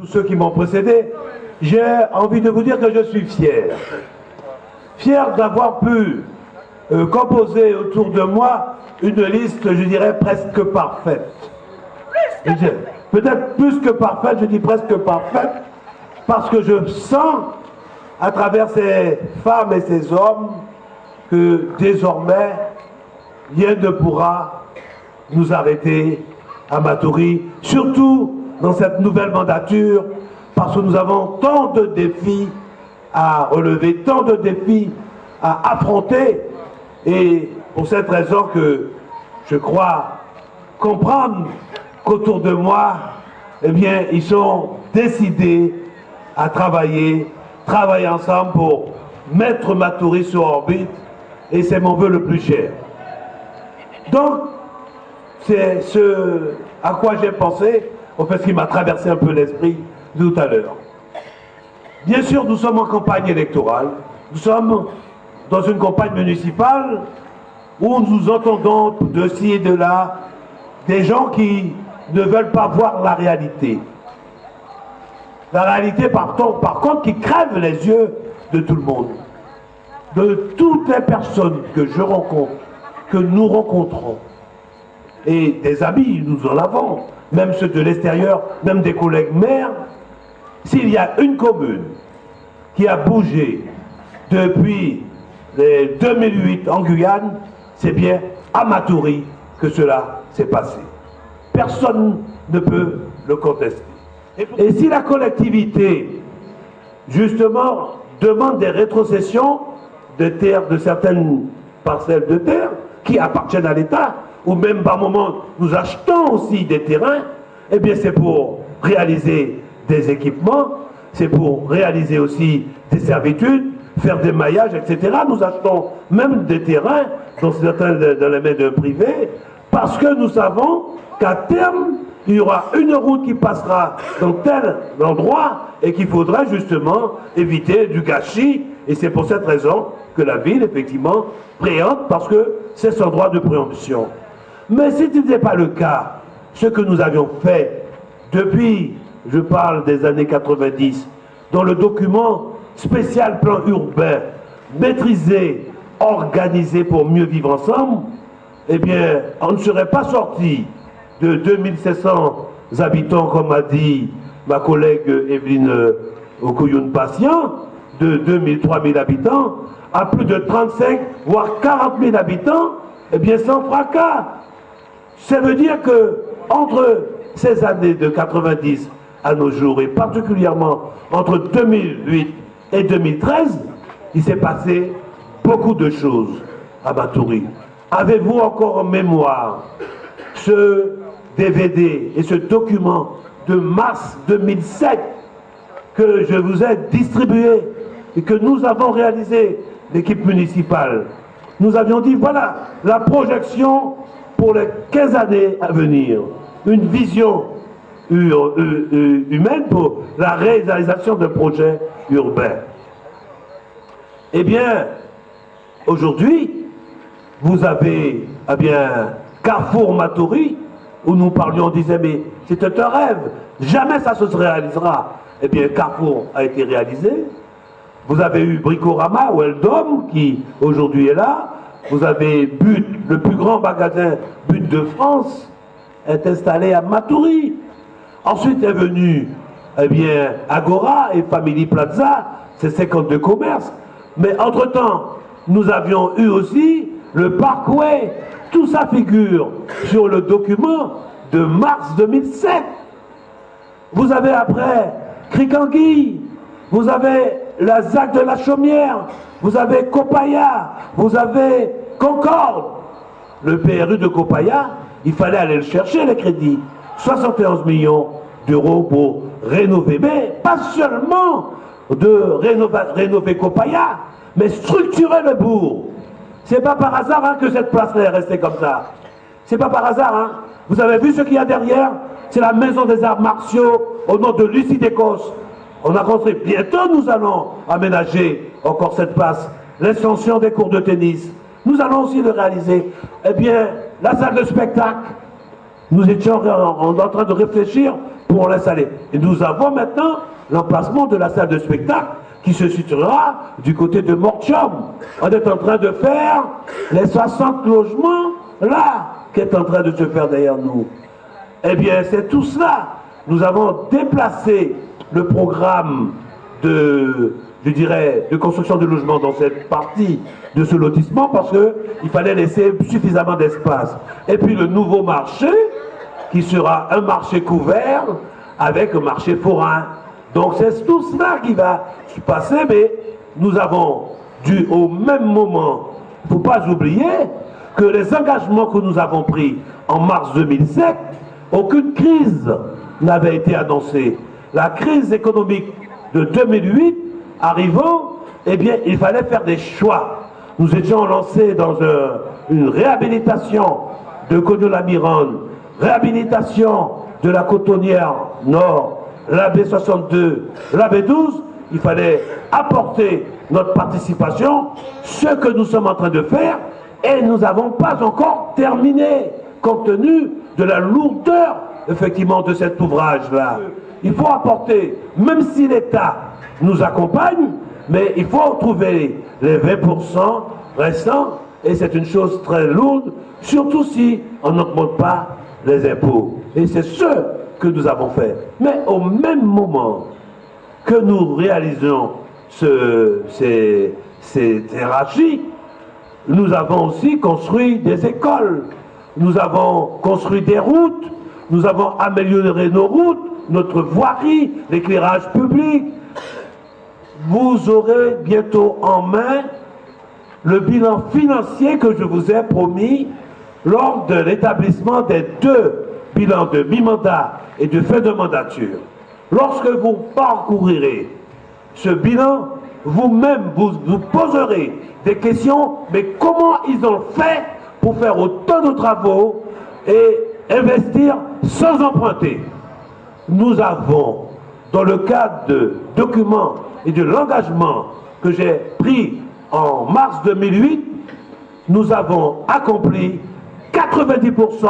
ceux qui m'ont précédé, j'ai envie de vous dire que je suis fier. Fier d'avoir pu composer autour de moi une liste, je dirais, presque parfaite. Peut-être plus que parfaite, je dis presque parfaite, parce que je sens, à travers ces femmes et ces hommes, que désormais, rien ne pourra nous arrêter à Matoury, surtout dans cette nouvelle mandature, parce que nous avons tant de défis à relever, tant de défis à affronter, et pour cette raison que je crois comprendre qu'autour de moi, eh bien, ils sont décidés à travailler ensemble pour mettre Matoury sur orbite, et c'est mon vœu le plus cher. Donc, c'est ce à quoi j'ai pensé, en fait, ce qui m'a traversé un peu l'esprit tout à l'heure. Bien sûr, nous sommes en campagne électorale, nous sommes dans une campagne municipale où nous entendons de ci et de là des gens qui ne veulent pas voir la réalité. La réalité, par contre, qui crève les yeux de tout le monde. De toutes les personnes que je rencontre, que nous rencontrons. Et des amis, nous en avons, même ceux de l'extérieur, même des collègues maires. S'il y a une commune qui a bougé depuis 2008 en Guyane, c'est bien à Matoury que cela s'est passé. Personne ne peut le contester. Et si la collectivité, justement, demande des rétrocessions de terres, de certaines parcelles de terre qui appartiennent à l'État, ou même par moment nous achetons aussi des terrains, eh bien c'est pour réaliser des équipements, c'est pour réaliser aussi des servitudes, faire des maillages, etc. Nous achetons même des terrains, dont certains dans les mains d'un privé, parce que nous savons qu'à terme, il y aura une route qui passera dans tel endroit et qu'il faudra justement éviter du gâchis. Et c'est pour cette raison que la ville, effectivement, préempte, parce que c'est son droit de préemption. Mais si ce n'était pas le cas, ce que nous avions fait depuis, je parle des années 90, dans le document spécial plan urbain, maîtrisé, organisé pour mieux vivre ensemble, eh bien, on ne serait pas sorti de 2700 habitants, comme a dit ma collègue Evelyne Okoyoun-Patient, de 2000-3000 habitants, à plus de 35, voire 40 000 habitants, eh bien, sans fracas. Ça veut dire que entre ces années de 90 à nos jours, et particulièrement entre 2008 et 2013, il s'est passé beaucoup de choses à Matoury. Avez-vous encore en mémoire ce DVD et ce document de mars 2007 que je vous ai distribué et que nous avons réalisé, l'équipe municipale? Nous avions dit, voilà, la projection pour les 15 années à venir, une vision humaine pour la réalisation de projets urbains. Eh bien, aujourd'hui, vous avez, eh bien, Carrefour Matoury, où nous parlions, on disait, mais c'était un rêve, jamais ça se réalisera. Eh bien, Carrefour a été réalisé. Vous avez eu Bricorama, Weldom, qui aujourd'hui est là. Vous avez But, le plus grand magasin But de France, est installé à Matoury. Ensuite est venu, eh bien, Agora et Family Plaza, c'est 52 commerces. Mais entre-temps, nous avions eu aussi le Parkway. Tout ça figure sur le document de mars 2007. Vous avez après Cricangui, vous avez la ZAC de la Chaumière, vous avez Copaya, vous avez Concorde. Le PRU de Copaya, il fallait aller le chercher, les crédits. 71 millions d'euros pour rénover, mais pas seulement de rénover Copaya, mais structurer le bourg. C'est pas par hasard hein, que cette place-là est restée comme ça. C'est pas par hasard. Hein. Vous avez vu ce qu'il y a derrière? C'est la maison des arts martiaux au nom de Lucie d'Écosse. On a construit. Bientôt, nous allons aménager encore cette place. L'extension des cours de tennis. Nous allons aussi le réaliser. Eh bien, la salle de spectacle. Nous étions en train de réfléchir pour l'installer. Et nous avons maintenant l'emplacement de la salle de spectacle qui se situera du côté de Mortium. On est en train de faire les 60 logements là, qui est en train de se faire derrière nous. Eh bien, c'est tout cela. Nous avons déplacé le programme de, je dirais, de construction de logements dans cette partie de ce lotissement parce qu'il fallait laisser suffisamment d'espace. Et puis le nouveau marché, qui sera un marché couvert avec un marché forain. Donc c'est tout cela qui va se passer, mais nous avons dû au même moment, il ne faut pas oublier que les engagements que nous avons pris en mars 2007, aucune crise n'avait été annoncée. La crise économique de 2008 arrivant, eh bien, il fallait faire des choix. Nous étions lancés dans une réhabilitation de Cognola-Mirande, réhabilitation de la Cotonnière Nord, la B62, la B12. Il fallait apporter notre participation, ce que nous sommes en train de faire, et nous n'avons pas encore terminé, compte tenu de la lourdeur, effectivement, de cet ouvrage-là. Il faut apporter, même si l'État nous accompagne, mais il faut trouver les 20% restants, et c'est une chose très lourde, surtout si on n'augmente pas les impôts. Et c'est ce que nous avons fait. Mais au même moment que nous réalisons ces hiérarchies, nous avons aussi construit des écoles, nous avons construit des routes, nous avons amélioré nos routes, notre voirie, l'éclairage public. Vous aurez bientôt en main le bilan financier que je vous ai promis lors de l'établissement des 2 bilans de mi-mandat et de fin de mandature. Lorsque vous parcourirez ce bilan, vous-même vous poserez des questions, mais comment ils ont fait pour faire autant de travaux et investir sans emprunter? Nous avons, dans le cadre de documents et de l'engagement que j'ai pris en mars 2008, nous avons accompli 90%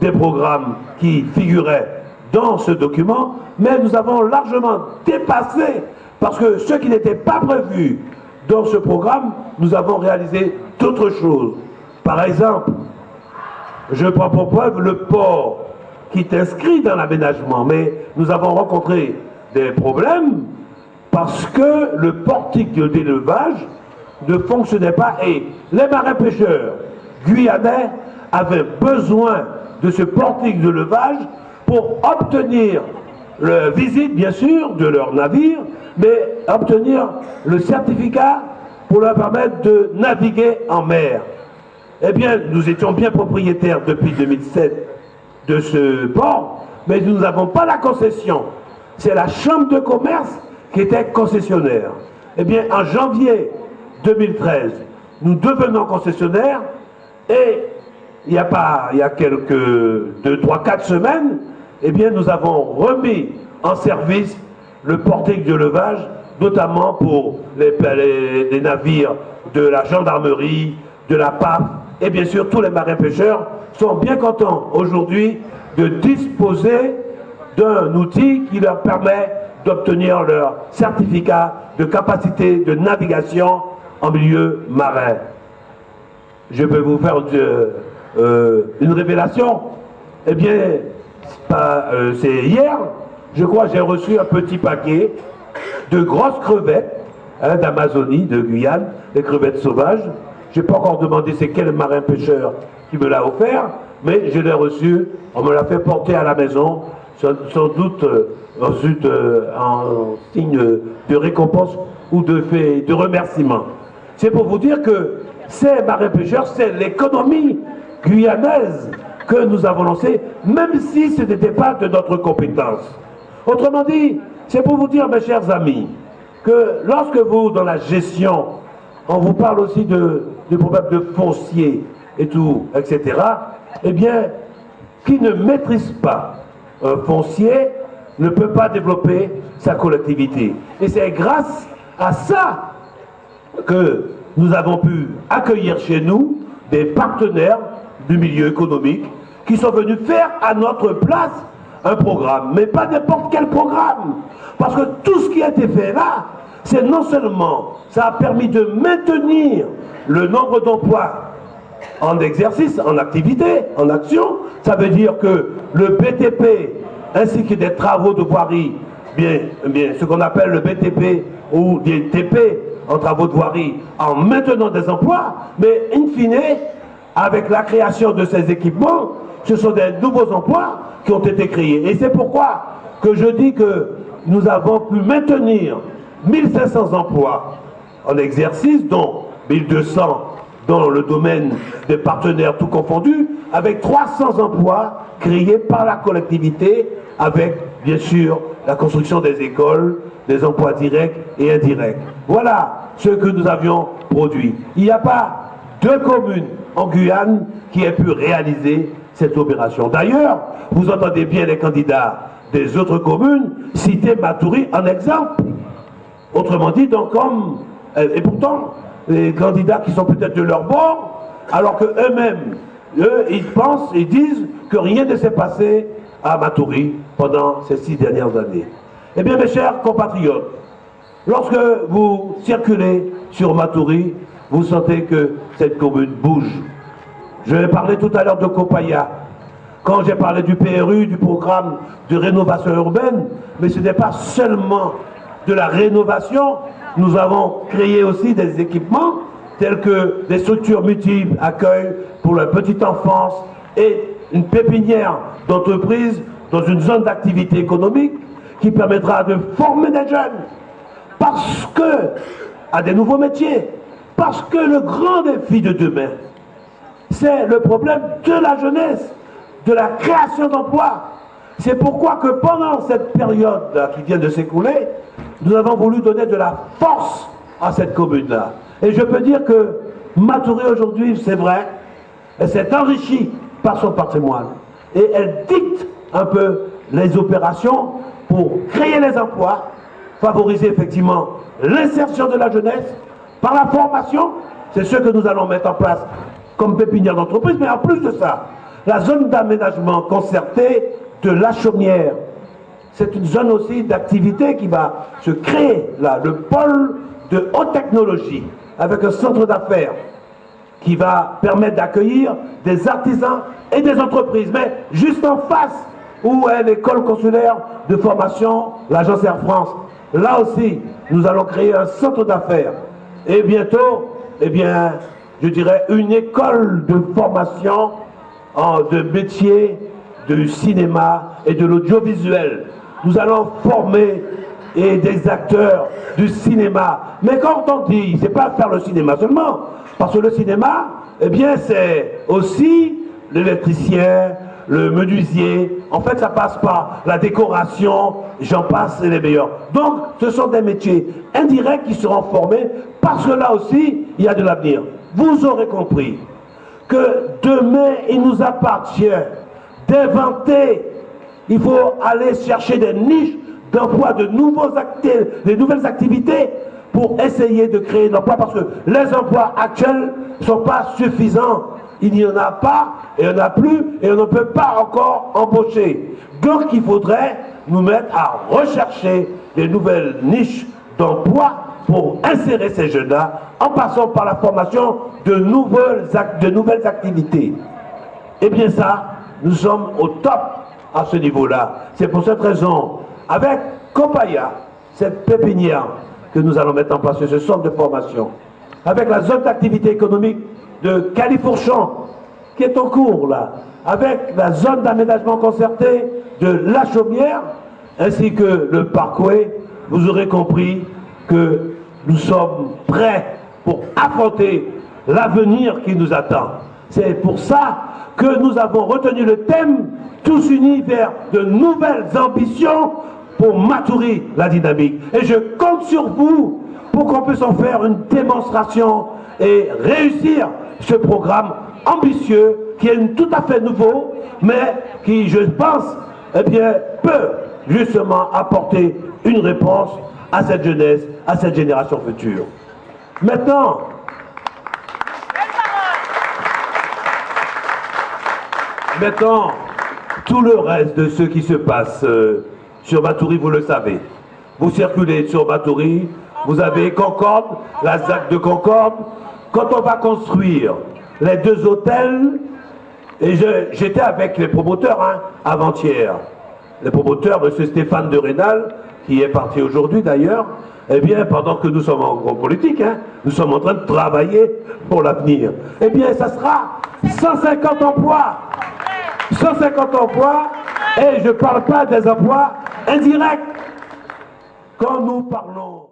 des programmes qui figuraient dans ce document, mais nous avons largement dépassé, parce que ce qui n'était pas prévu dans ce programme, nous avons réalisé d'autres choses. Par exemple, je prends pour preuve le port qui est inscrit dans l'aménagement, mais nous avons rencontré des problèmes parce que le portique d'élevage ne fonctionnait pas et les marins-pêcheurs guyanais avaient besoin de ce portique d'élevage pour obtenir la visite, bien sûr, de leur navire, mais obtenir le certificat pour leur permettre de naviguer en mer. Eh bien, nous étions bien propriétaires depuis 2007 de ce port, mais nous n'avons pas la concession. C'est la Chambre de commerce qui était concessionnaire. Eh bien, en janvier 2013, nous devenons concessionnaires et il y a quelques 2, 3, 4 semaines, eh bien, nous avons remis en service le portique de levage, notamment pour les navires de la gendarmerie, de la PAF, et bien sûr, tous les marins-pêcheurs sont bien contents aujourd'hui de disposer d'un outil qui leur permet d'obtenir leur certificat de capacité de navigation en milieu marin. Je peux vous faire une révélation. Eh bien, c'est hier, je crois, j'ai reçu un petit paquet de grosses crevettes d'Amazonie, de Guyane, des crevettes sauvages. Je n'ai pas encore demandé c'est quel marin-pêcheur qui me l'a offert, mais je l'ai reçu, on me l'a fait porter à la maison, sans doute ensuite en signe de récompense ou de remerciement. C'est pour vous dire que ces marins-pêcheurs, c'est l'économie guyanaise que nous avons lancée, même si ce n'était pas de notre compétence. Autrement dit, c'est pour vous dire, mes chers amis, que lorsque vous, dans la gestion, on vous parle aussi du problème de foncier et tout, etc., eh bien, qui ne maîtrise pas un foncier ne peut pas développer sa collectivité. Et c'est grâce à ça que nous avons pu accueillir chez nous des partenaires du milieu économique qui sont venus faire à notre place un programme, mais pas n'importe quel programme. Parce que tout ce qui a été fait là, c'est non seulement, ça a permis de maintenir le nombre d'emplois en exercice, en activité, en action. Ça veut dire que le BTP, ainsi que des travaux de voirie, bien, ce qu'on appelle le BTP ou des TP en travaux de voirie, en maintenant des emplois, mais in fine, avec la création de ces équipements, ce sont des nouveaux emplois qui ont été créés. Et c'est pourquoi que je dis que nous avons pu maintenir 1500 emplois en exercice, dont 1200 dans le domaine des partenaires tout confondus, avec 300 emplois créés par la collectivité, avec bien sûr la construction des écoles, des emplois directs et indirects. Voilà ce que nous avions produit. Il n'y a pas deux communes en Guyane qui aient pu réaliser cette opération. D'ailleurs, vous entendez bien les candidats des autres communes citer Matoury en exemple. Autrement dit, donc, comme, et pourtant, les candidats qui sont peut-être de leur bord, alors qu'eux-mêmes, ils pensent, ils disent que rien ne s'est passé à Matoury pendant ces 6 dernières années. Eh bien, mes chers compatriotes, lorsque vous circulez sur Matoury, vous sentez que cette commune bouge. Je vais parler tout à l'heure de Copaya. Quand j'ai parlé du PRU, du programme de rénovation urbaine, mais ce n'est pas seulement de la rénovation, nous avons créé aussi des équipements tels que des structures multiples, accueil pour la petite enfance et une pépinière d'entreprise dans une zone d'activité économique qui permettra de former des jeunes parce que, à des nouveaux métiers, parce que le grand défi de demain, c'est le problème de la jeunesse, de la création d'emplois. C'est pourquoi que pendant cette période qui vient de s'écouler, nous avons voulu donner de la force à cette commune-là. Et je peux dire que Matoury aujourd'hui, c'est vrai, elle s'est enrichie par son patrimoine. Et elle dicte un peu les opérations pour créer les emplois, favoriser effectivement l'insertion de la jeunesse par la formation. C'est ce que nous allons mettre en place comme pépinière d'entreprise. Mais en plus de ça, la zone d'aménagement concerté de La Chaumière, c'est une zone aussi d'activité qui va se créer là, le pôle de haute technologie, avec un centre d'affaires qui va permettre d'accueillir des artisans et des entreprises. Mais juste en face, où est l'école consulaire de formation, l'agence Air France, là aussi, nous allons créer un centre d'affaires. Et bientôt, eh bien, je dirais une école de formation de métiers du cinéma et de l'audiovisuel. Nous allons former des acteurs du cinéma. Mais quand on dit, c'est pas faire le cinéma seulement, parce que le cinéma, eh bien, c'est aussi l'électricien, le menuisier. En fait, ça passe par la décoration, j'en passe, et les meilleurs. Donc, ce sont des métiers indirects qui seront formés, parce que là aussi, il y a de l'avenir. Vous aurez compris que demain, il nous appartient d'inventer. Il faut aller chercher des niches d'emploi, de nouvelles activités pour essayer de créer de l'emploi, parce que les emplois actuels ne sont pas suffisants. Il n'y en a pas, et il n'y en a plus, et on ne peut pas encore embaucher. Donc il faudrait nous mettre à rechercher des nouvelles niches d'emploi pour insérer ces jeunes-là, en passant par la formation de nouvelles activités. Et bien ça, nous sommes au top à ce niveau-là. C'est pour cette raison, avec Copaya, cette pépinière que nous allons mettre en place, ce centre de formation, avec la zone d'activité économique de Califourchon, qui est en cours là, avec la zone d'aménagement concerté de La Chaumière, ainsi que le Parkway, vous aurez compris que nous sommes prêts pour affronter l'avenir qui nous attend. C'est pour ça que nous avons retenu le thème « Tous unis vers de nouvelles ambitions » pour Matoury la dynamique. Et je compte sur vous pour qu'on puisse en faire une démonstration et réussir ce programme ambitieux qui est tout à fait nouveau, mais qui, je pense, eh bien, peut justement apporter une réponse à cette jeunesse, à cette génération future. Maintenant, Tout le reste de ce qui se passe sur Matoury, vous le savez. Vous circulez sur Matoury, vous avez Concorde, la ZAC de Concorde. Quand on va construire les 2 hôtels, et j'étais avec les promoteurs avant-hier, les promoteurs, M. Stéphane de Rénal, qui est parti aujourd'hui d'ailleurs, eh bien, pendant que nous sommes en politique, nous sommes en train de travailler pour l'avenir. Eh bien, ça sera 150 emplois. 150 emplois, et je ne parle pas des emplois indirects. Quand nous parlons